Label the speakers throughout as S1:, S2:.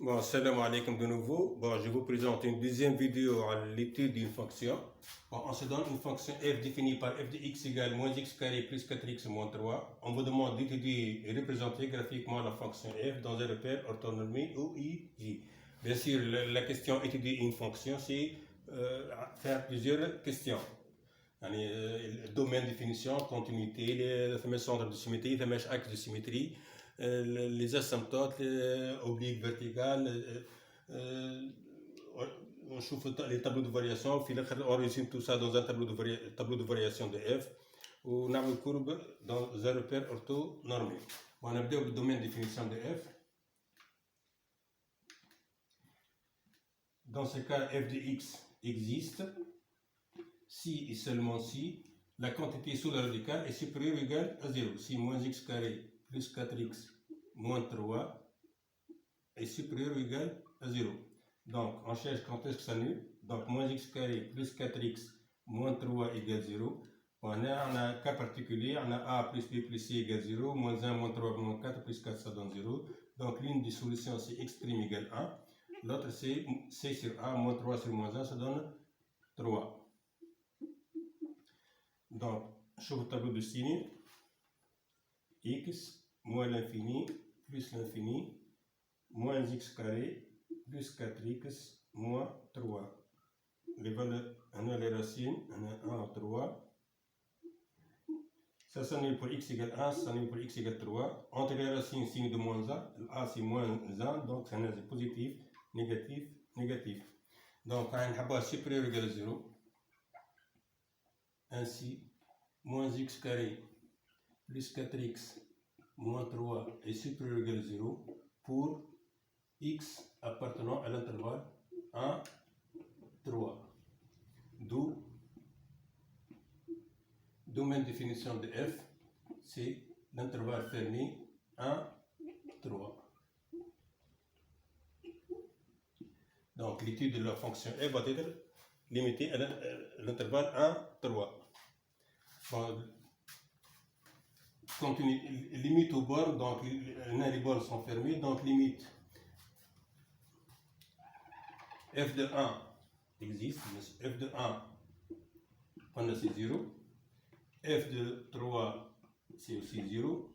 S1: Bon, salam alaikum de nouveau. Bon, je vous présente une deuxième vidéo à l'étude d'une fonction. Bon, on se donne une fonction f définie par f de x égale moins x carré plus 4x moins 3. On vous demande d'étudier et représenter graphiquement la fonction f dans un repère orthonormé OIJ. Bien sûr, la question étudier une fonction, c'est faire plusieurs questions. Le domaine de définition, continuité, les centres de symétrie, les axes de symétrie, les asymptotes, les obliques verticales, on chauffe les tableaux de variation, on résume tout ça dans un tableau de variation de f, ou on a une courbe dans un repère orthonormé. On a le domaine de définition de f. Dans ce cas, f de x existe si et seulement si la quantité sous la radicale est supérieure ou égale à 0. Si moins x carré plus 4x moins 3 est supérieur ou égal à 0. Donc, on cherche quand est-ce que ça annule. Donc, moins x carré plus 4x moins 3 égale 0. On a un cas particulier, on a a plus b plus c égale 0, moins 1, moins 3, moins 4 plus 4, ça donne 0. Donc, l'une des solutions, c'est x' égale 1. L'autre, c'est c sur a, moins 3 sur moins 1, ça donne 3. Donc, sur le tableau de signe, x moins l'infini plus l'infini moins x carré plus 4x moins 3. Les valeurs, on a les racines, on a 1 en 3. Ça s'annule pour x égale 1, ça s'annule pour x égale 3. Entre les racines, signe de moins 1, a c'est moins 1, donc ça c'est positif, négatif, négatif. Donc, on a un supérieur ou égal à 0. Ainsi, moins x carré plus 4x moins 3 est supérieur ou égal à 0 pour x appartenant à l'intervalle 1, 3. D'où domaine de définition de f, c'est l'intervalle fermé 1, 3. Donc l'étude de la fonction f va être limitée à l'intervalle 1, 3. Bon, limite aux bornes, donc les bornes sont fermées, donc limite f de 1 existe, f de 1 on a c'est 0, f de 3 c'est aussi 0.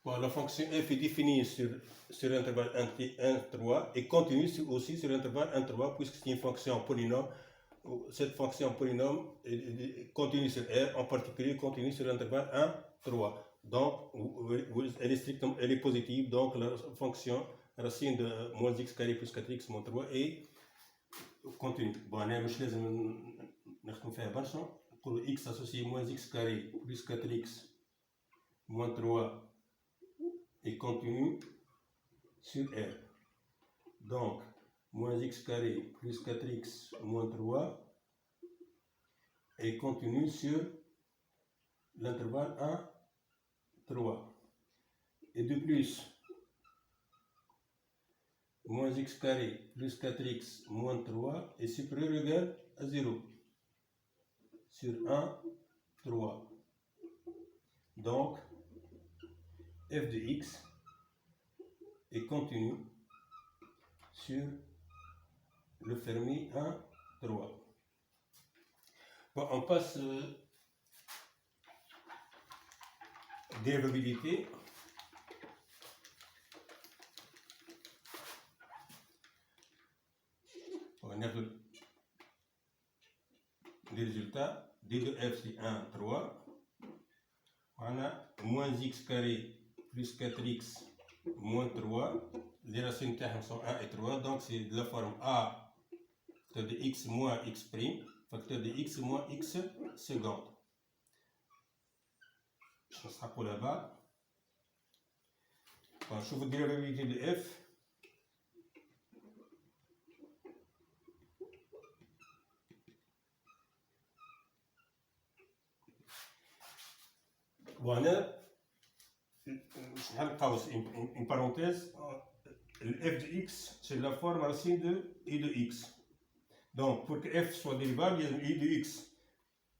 S1: Bon, la fonction f est définie sur l'intervalle 1, 3 et continue aussi sur l'intervalle 1, 3 puisque c'est une fonction polynôme. Cette fonction polynôme continue sur R, en particulier continue sur l'intervalle 1, 3. Donc, elle est positive, donc la fonction racine de moins x carré plus 4x moins 3 est continue. Bon, on مش لازم نخدم فيها برشا. نقولوا x associé moins x carré plus 4x moins 3 est continue sur R. Donc, moins x carré plus 4x moins 3 est continue sur l'intervalle 1, 3. Et de plus, moins x carré plus 4x moins 3 est supérieur ou égal à 0 sur 1, 3. Donc, f de x est continue sur le fermé 1, 3. Bon, on passe dérivabilité. On a les résultats. D de f c'est 1, 3. On a moins x carré plus 4x moins 3. Les racines sont 1 et 3. Donc c'est de la forme a facteur de x moins x prime facteur de x moins x seconde. Ça sera pour là-bas. Quand je vous dirai la dérivabilité de f, voilà, une parenthèse, le f de x, c'est la forme racine de i de x. Donc, pour que f soit dérivable, il y a i de x.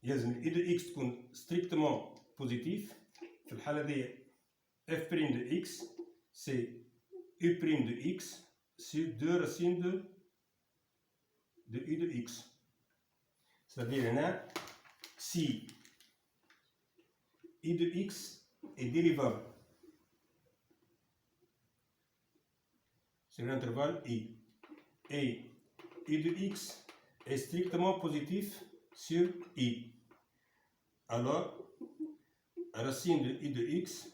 S1: Il y a i de x strictement positif. في الحالة دي f' de x c'est u' de x sur 2 racines de u de x. C'est-à-dire, si u de x est dérivable sur l'intervalle i, et u de x est strictement positif sur i, alors racine de u de x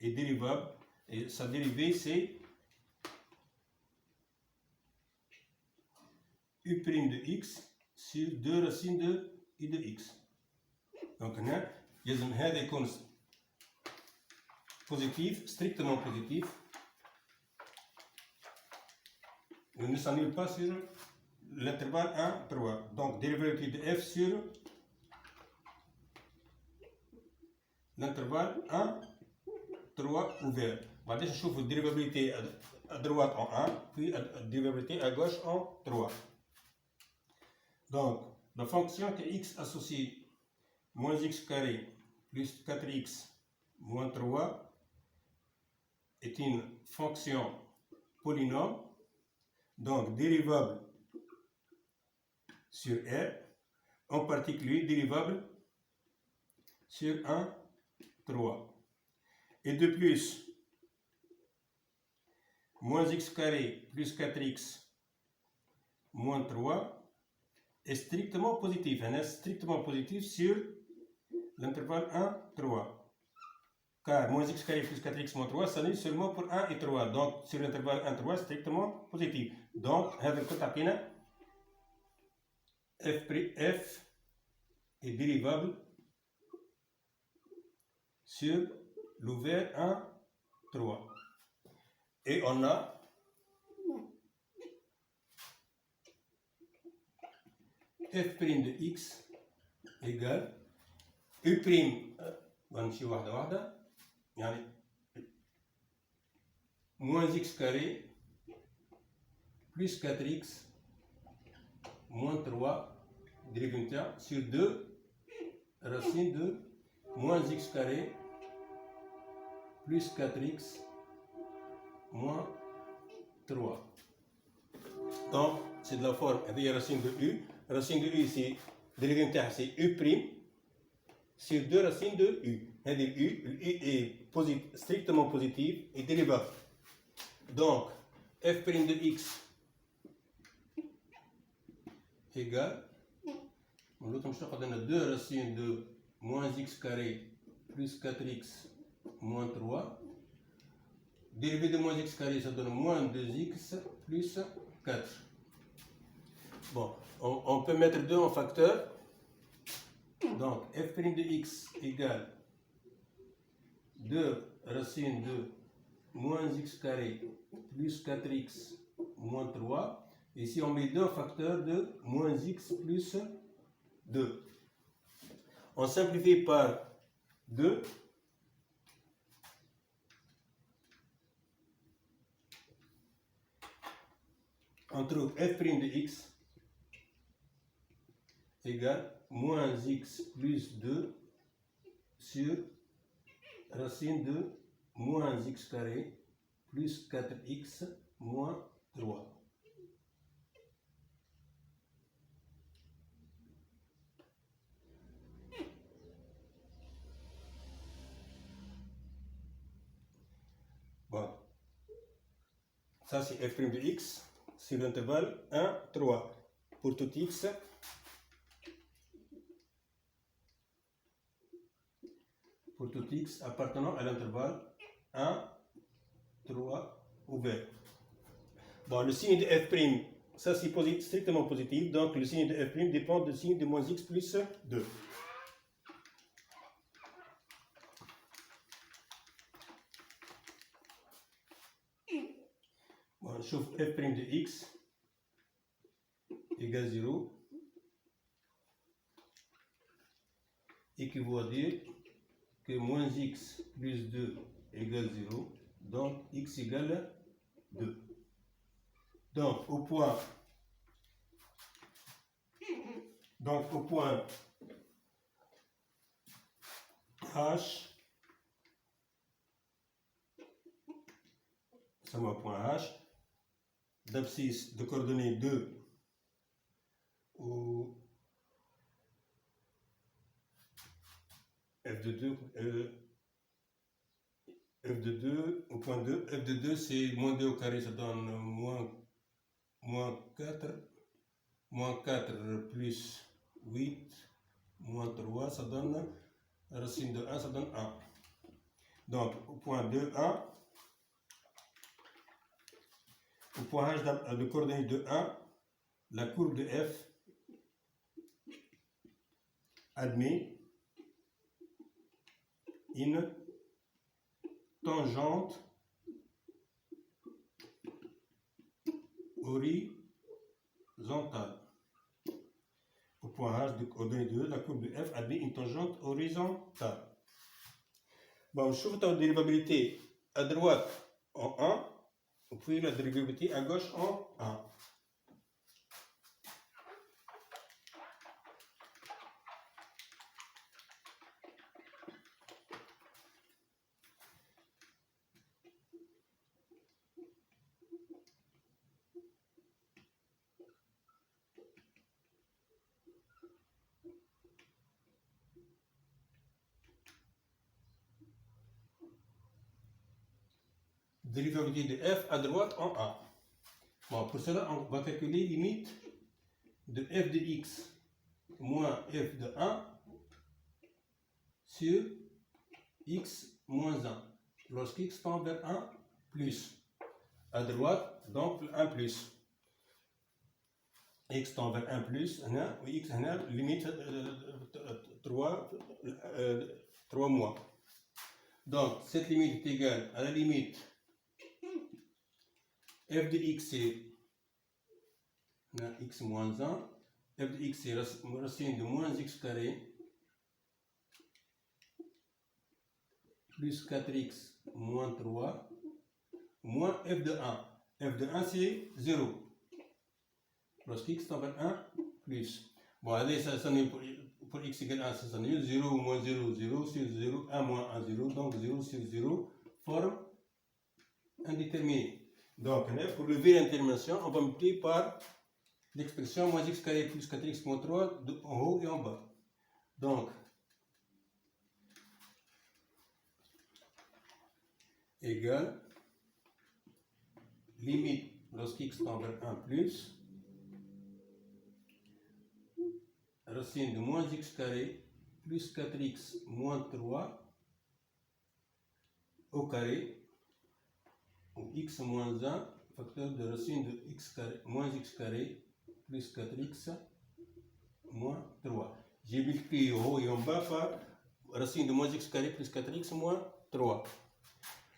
S1: est dérivable, et sa dérivée c'est u' de x sur 2 racines de u de x. Donc هنا لازم هذا يكون positif, strictement positif. On ne s'annule pas sur l'intervalle 1, 3. Donc dérivative de f sur l'intervalle 1, 3 ouvert. بعدين نشوف الديريفابيليتي à droite en 1, puis la dérivabilité à gauche en 3. Donc, la fonction que x associée moins x carré plus 4x moins 3 est une fonction polynôme, donc dérivable sur R, en particulier dérivable sur 1, 3. Et de plus, moins x carré plus 4x moins 3 est strictement positif. Elle est strictement positif sur l'intervalle 1, 3. Car moins x carré plus 4x moins 3 s'annule seulement pour 1 et 3. Donc sur l'intervalle 1, 3 strictement positif. Donc f est dérivable sur l'ouvert 1, 3. Et on a f' de x égale u', غنمشي واحدة واحدة، يعني moins x carré plus 4x moins 3 dérivative sur 2 racine de moins x carré plus 4x moins 3. Donc c'est de la forme هذه racine de u. Racine de u c'est dérivative c'est u' sur 2 racines de u. هذه u est strictement positive et dérivable. Donc f' de x égale, l'autre on a 2 racines de moins x carré plus 4x moins 3. Dérivé de moins x carré, ça donne moins 2x plus 4. Bon, on peut mettre 2 en facteur. Donc, f' de x égale 2 racines de moins x carré plus 4x moins 3. Ici, on met 2 en facteur de moins x plus 2. On simplifie par 2. On trouve f' de x égale moins x plus 2 sur racine de moins x carré plus 4x moins 3. Bon, ça c'est f' de x sur l'intervalle 1, 3. Pour tout x, appartenant à l'intervalle 1, 3 ouvert. Bon, le signe de f', ça c'est strictement positif, donc le signe de f' dépend du signe de moins x plus 2. Bon, je trouve f' de x égale 0 équivaut à dire que moins x plus 2 égale 0, donc x égale 2. Donc au point H, sama point H, d'abscisse de coordonnées 2 ou f de 2, f de 2 au point 2, f de 2 c'est moins 2 au carré, ça donne moins 4 plus 8, moins 3, ça donne racine de 1, ça donne 1. Donc au point 2, 1, au point H de coordonnées de 1, la courbe de f admet une tangente horizontale. Au point H de coordonnées de 2, la courbe de f admet une tangente horizontale. Bon, je trouve la dérivabilité à droite en 1, puis la dérivabilité à gauche en 1. Dérivabilité de f à droite en 1. Bon, pour cela, on va calculer limite de f de x moins f de 1 sur x moins 1. Lorsqu'x tend vers 1 plus. À droite, donc 1 plus. X tend vers 1 plus, ou x limite 3 mois. Donc, cette limite est égale à la limite f de x c'est x moins 1, f de x c'est racine de moins x carré plus 4x moins 3 moins f de 1. f de 1 c'est 0. Lorsqu'x tend vers 1 plus. Bon, allez, ça s'annule pour x égale 1, ça s'annule. 0 moins 0, 0 sur 0, 1 moins 1, 0. Donc 0 sur 0 forme indéterminée. Donc, pour lever l'indétermination, on va multiplier par l'expression moins x carré plus 4x moins 3 en haut et en bas. Donc, égale limite lorsqu'x tend vers 1 plus racine de moins x carré plus 4x moins 3 au carré ou x moins 1 facteur de racine de x carré moins x carré plus 4x moins 3. J'ai multiplié en haut et en bas par racine de moins x carré plus 4x moins 3.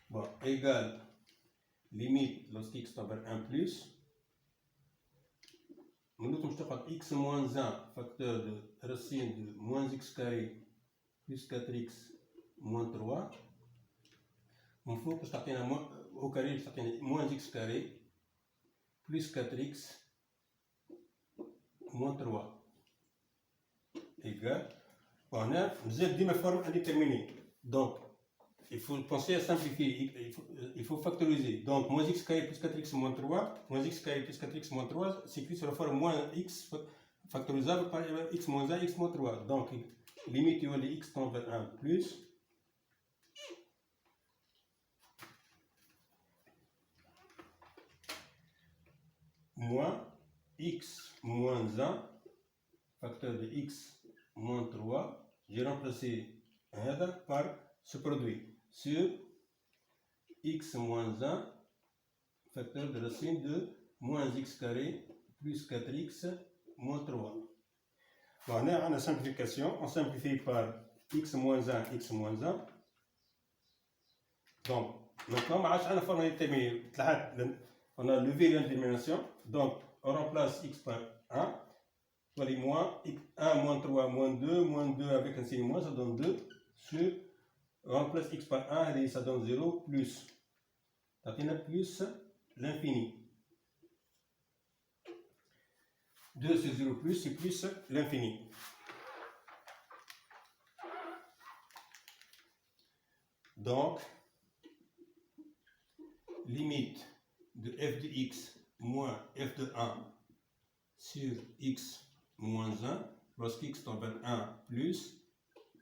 S1: Bon, égale limite lorsqu'x tend vers 1 plus. Nous avons x moins 1 facteur de racine de moins x carré plus 4x moins 3. Il faut que je au carré de moins x carré plus 4x moins 3 égale. On a une forme indéterminée. Donc, il faut penser à simplifier. Il faut factoriser. Donc, moins x carré plus 4x moins 3. Moins x carré plus 4x moins 3 s'écrit sur la forme moins x factorisable par x moins 1, x moins 3. Donc, limite de x tend vers 1 plus. Moins x moins 1 facteur de x moins 3. J'ai remplacé un par ce produit sur x moins 1 facteur de racine de moins x carré plus 4x moins 3. Bon, on a une simplification. On simplifie par x moins 1, x moins 1. Donc, maintenant, on a levé l'indétermination. Donc, on remplace x par 1. Voilà, moins 1 moins 3 moins 2 avec un signe moins, ça donne 2 sur. On remplace x par 1 et ça donne 0 plus. Ça donne plus l'infini. 2 sur 0 plus, c'est plus l'infini. Donc, limite de f de x moins f de 1 sur x moins 1, lorsqu'x tend vers 1 plus,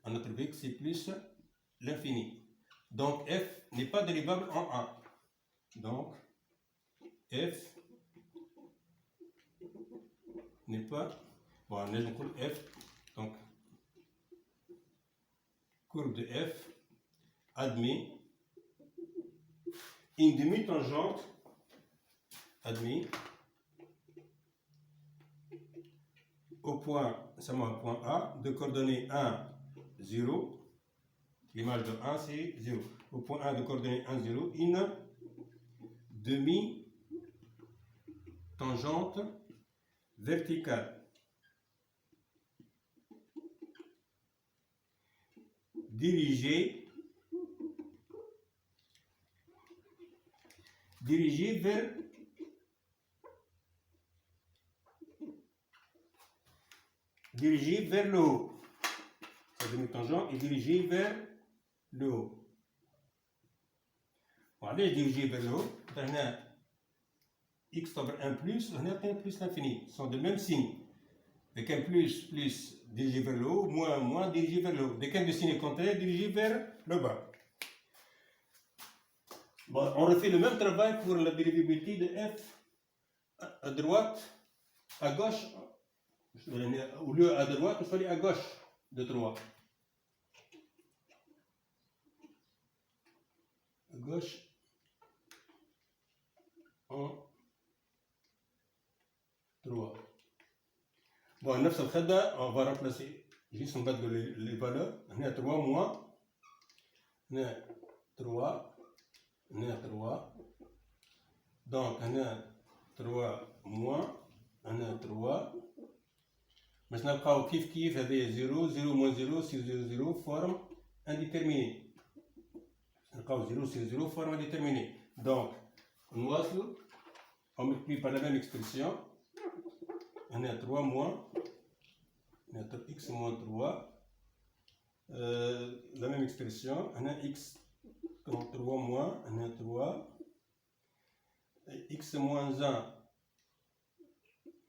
S1: on a trouvé que c'est plus l'infini. Donc f n'est pas dérivable en 1. Donc f n'est pas, bon, on a f, donc courbe de f admet une demi-tangente admet au point, point A, de coordonnées 1, 0, l'image de 1 c'est 0, au point A de coordonnées 1, 0, une demi-tangente verticale dirigée vers le haut. Sa demi-tangente est dirigée vers le haut. Bon, allez, dirigée vers le haut. On a x sobre 1 plus, on a 1 plus l'infini. Ce sont de même signe. Avec un plus dirigé vers le haut, moins dirigé vers le haut. Dès qu'un de signe contraire dirigé vers le bas. Bon, on refait le même travail pour la dérivabilité de f à droite, à gauche. Au lieu à droite, il fallait à gauche de 3. À gauche en 3. Bon, 9 on va remplacer juste en bas de les valeurs. On a 3 moins. On a 3. On a 3. Donc, on a 3 moins. On a 3. Maintenant, quand kiff avait 0, 0 moins 0, 6, 0, 0, forme indéterminée. Quand 0 sur 0, forme indéterminée. Donc, on multiplie par la même expression. On a 3 moins, on a x moins 3. La même expression, on a x, donc 3 moins, on a 3. Et x moins 1,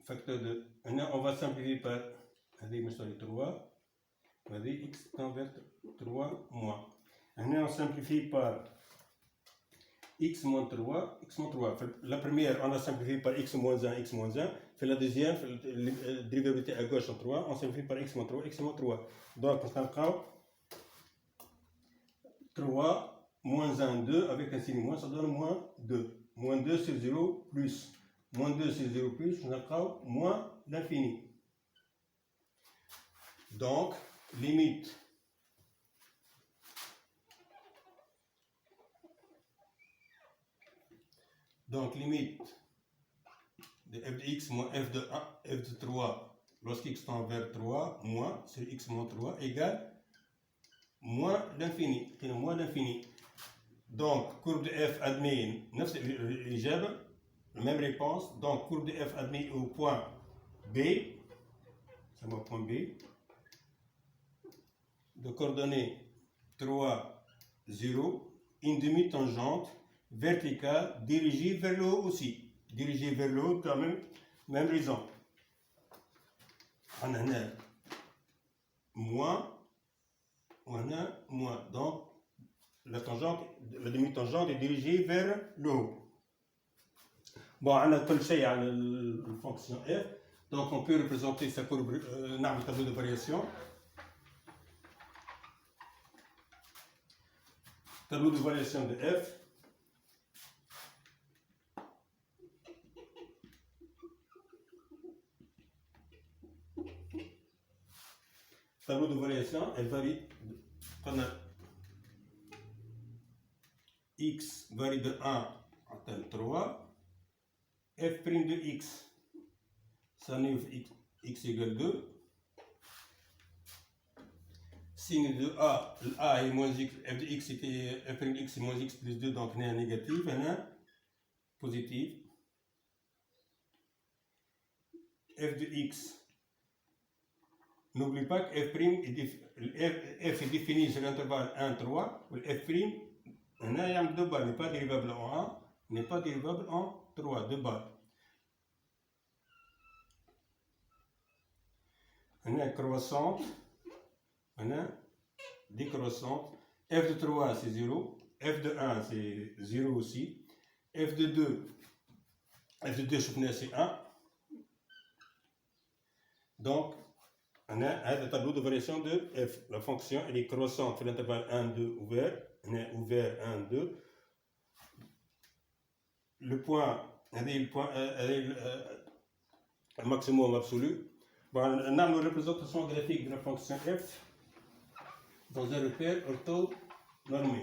S1: facteur de, on va simplifier par, avec 3, avec x tend vers 3 moins. On simplifie par x moins 3, x moins 3. La première, on a simplifié par x moins 1, x moins 1. Fait la deuxième, la dérivabilité à gauche en 3, on simplifie par x moins 3, x moins 3. Donc, on a 3 moins 1, 2, avec un signe moins, ça donne moins 2. Moins 2 sur 0 plus. Moins 2 sur 0 plus, on a moins l'infini. Donc, limite de f de x moins f de 1, f de 3, lorsqu'x tend vers 3, moins sur x moins 3 égale moins l'infini. Donc, courbe de f admet, la même réponse. Donc, courbe de f admet au point B, c'est mon point B, de coordonnées 3, 0, une demi-tangente verticale dirigée vers le haut aussi. Dirigée vers le haut, quand même raison. On a moins. Donc, la demi-tangente est dirigée vers le haut. Bon, on a tout le à la fonction f. Donc, on peut représenter sa courbe, le tableau de variation. Tableau de variation de f. Tableau de variation, elle varie. On a x varie de 1 à tel 3. F' de x, ça nous x égale 2. Signe de a, a est moins x, f de x était f' de x est moins x plus 2, donc on a un négatif, on a un positif. F de x, n'oublie pas que f' est défini sur l'intervalle 1, 3, f', on a un global, n'est pas dérivable en 1, n'est pas dérivable en 3 de bas. On a croissante, on a décroissante. F de 3 c'est 0, F de 1 c'est 0 aussi, F de 2 c'est 1. Donc, on a le tableau de variation de f. La fonction elle est croissante sur l'intervalle 1, 2 ouvert. On est ouvert 1, 2. Le point, elle est le maximum absolu. Bon, on a une représentation graphique de la fonction f dans un repère orthonormé.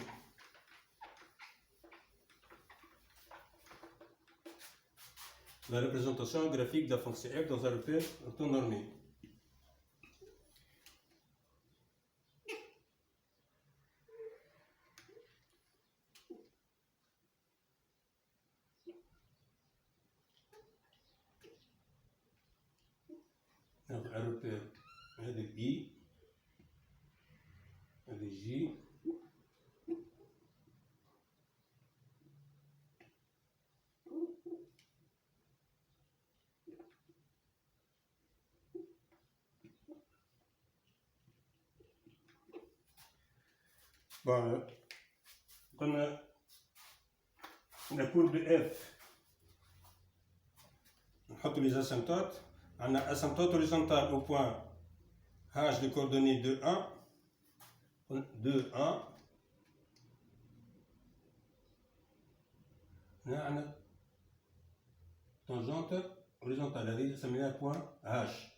S1: La représentation graphique de la fonction f dans un repère orthonormé. Donc, un repère de I, de J, bon, comme la courbe de f, on a les asymptotes. On a asymptote horizontale au point h de coordonnées 2, 1, 2, 1. On a tangente horizontale, c'est-à-dire ça mène à point h.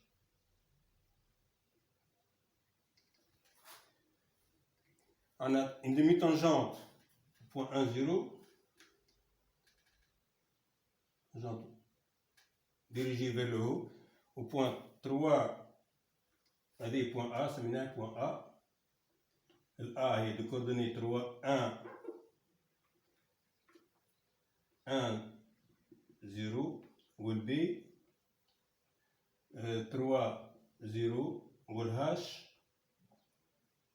S1: On a une demi-tangente au point 1, 0, tangente dirigée vers le haut, au point 3, allez, point A, ça mène à point A. Le A est de coordonnées 3, 1, 1, 0, ou le B, 3, 0, ou le H,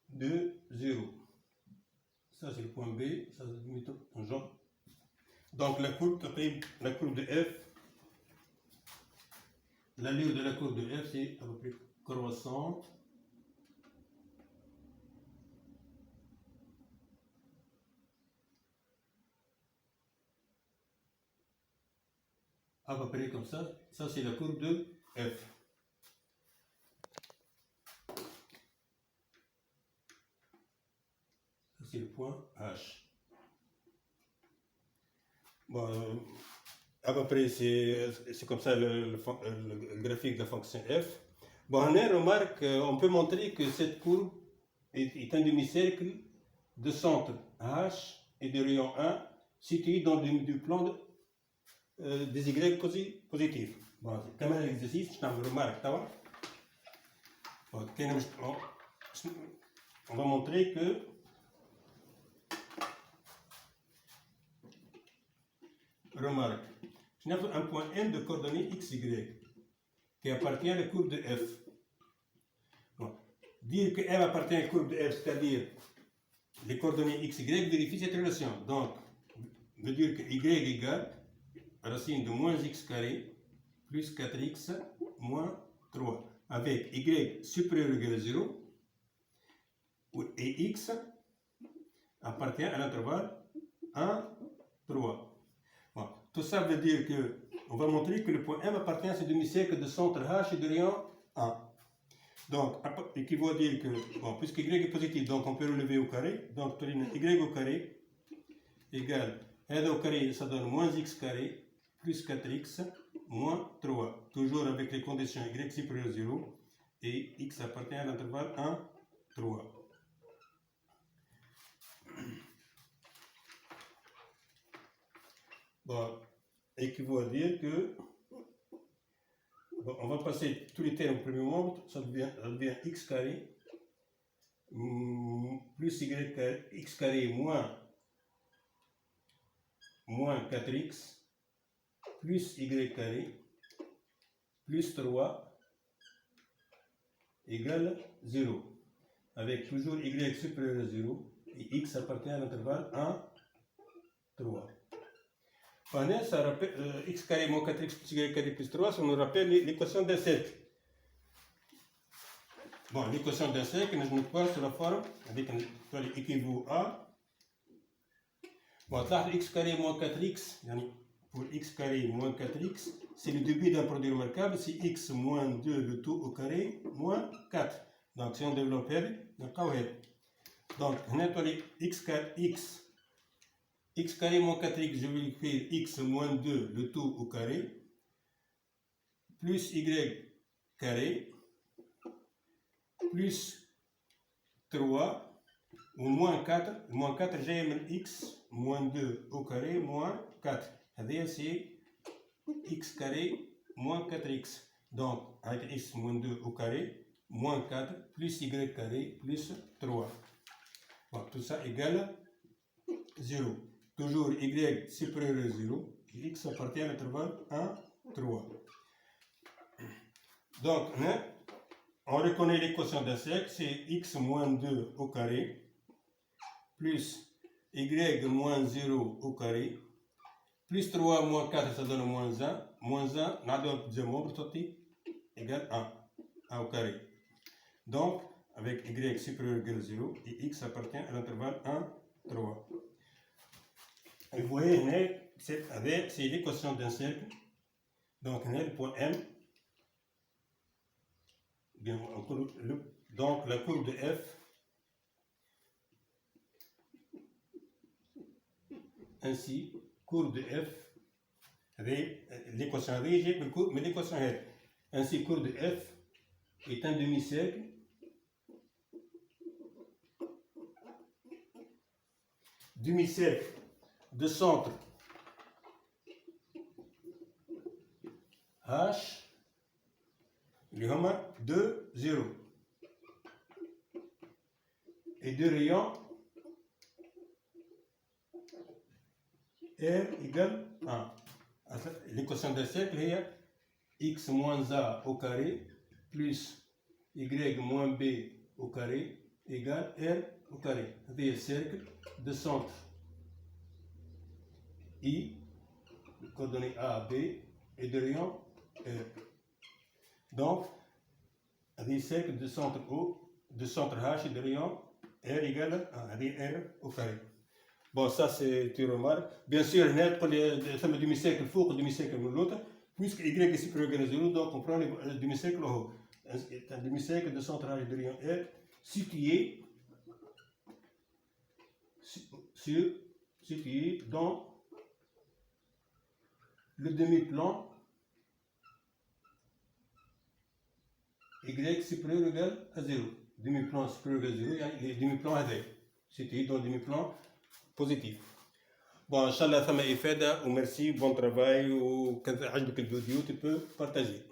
S1: 2, 0. Ça c'est le point B, ça c'est le demi-tangente. Donc la courbe de f, l'allure de la courbe de f c'est à peu près croissante. À peu près comme ça. Ça c'est la courbe de f. Ça c'est le point H. Bon, à peu près c'est comme ça le graphique de la fonction f. Bon, on remarque, on peut montrer que cette courbe est un demi-cercle de centre H et de rayon 1 situé dans du plan des Y positifs. Bon, c'est quand même un exercice, je t'en remarque. Bon, on va montrer que remarque, je n'ai un point M de coordonnées XY qui appartient à la courbe de F. Bon. Dire que M appartient à la courbe de F, c'est-à-dire les coordonnées XY, vérifie cette relation. Donc, veut dire que Y égale racine de moins x carré plus 4x moins 3. Avec Y supérieur ou égal à 0 et x appartient à l'intervalle 1, 3. Bon, tout ça veut dire que on va montrer que le point M appartient à ce demi-cercle de centre H et de rayon 1. Donc, équivaut à dire que, bon, puisque Y est positif, donc on peut relever au carré. Donc, Y au carré égale R au carré, ça donne moins x carré plus 4x moins 3. Toujours avec les conditions Y supérieur à 0 et x appartient à l'intervalle 1, 3. Bon, équivaut à dire que bon, on va passer tous les termes au premier membre, ça devient x carré plus y carré, x carré moins 4x plus y carré plus 3 égale 0. Avec toujours y supérieur à 0 et x appartient à l'intervalle 1, 3. Ça rappelle, x carré moins 4x plus y carré plus 3, ça nous rappelle l'équation d'un cercle. Bon, l'équation d'un cercle, nous passe sur la forme avec un équivaut à. Bon, x carré moins 4x, pour x carré moins 4x, c'est le début d'un produit remarquable, c'est x moins 2 le tout au carré moins 4. Donc, si on développe donc on a x carré moins 4x, je vais écrire x moins 2 le tout au carré, plus y carré, plus 3, ou moins 4, j'ai mis x moins 2 au carré moins 4. C'est x carré moins 4x. Donc, avec x moins 2 au carré, moins 4, plus y carré, plus 3. Bon, tout ça égale 0. Toujours y supérieur à 0, et x appartient à l'intervalle 1, 3. Donc, on reconnaît l'équation d'un cercle, c'est x moins 2 au carré, plus y moins 0 au carré, plus 3 moins 4, ça donne moins 1. Moins 1, on a un deuxième nombre égale 1 au carré. Donc, avec y supérieur égale 0, et x appartient à l'intervalle 1, 3. Et vous voyez, c'est l'équation d'un cercle. Donc, on a le point M. Donc, la courbe de f, ainsi, courbe de f, l'équation rigide, mais l'équation est ainsi, courbe de f est un demi-cercle de centre H, il y a 2, 0, et de rayon R égale 1. L'équation d'un cercle est x moins a au carré plus y moins b au carré égale r au carré. C'est un cercle de centre I, coordonnées A à B, et de rayon R. Donc, un cercle de centre O, de centre H et de rayon R égale 1, R au carré. Bon, ça c'est une remarque. Bien sûr, pour les demi-cercles faux, demi-cercle l'autre, puisque y est supérieur à 0, donc on prend le demi-cercle haut. C'est un demi-cercle de centre H et de rayon R situé dans le demi-plan y supérieur ou égal à 0. Demi-plan supérieur à 0, il y a les demi-plans à 0. Situé dans le demi-plan positif. Bon, Inch'Allah, ça m'a fait, merci, bon travail, ou quand tu as le vidéo, tu peux partager.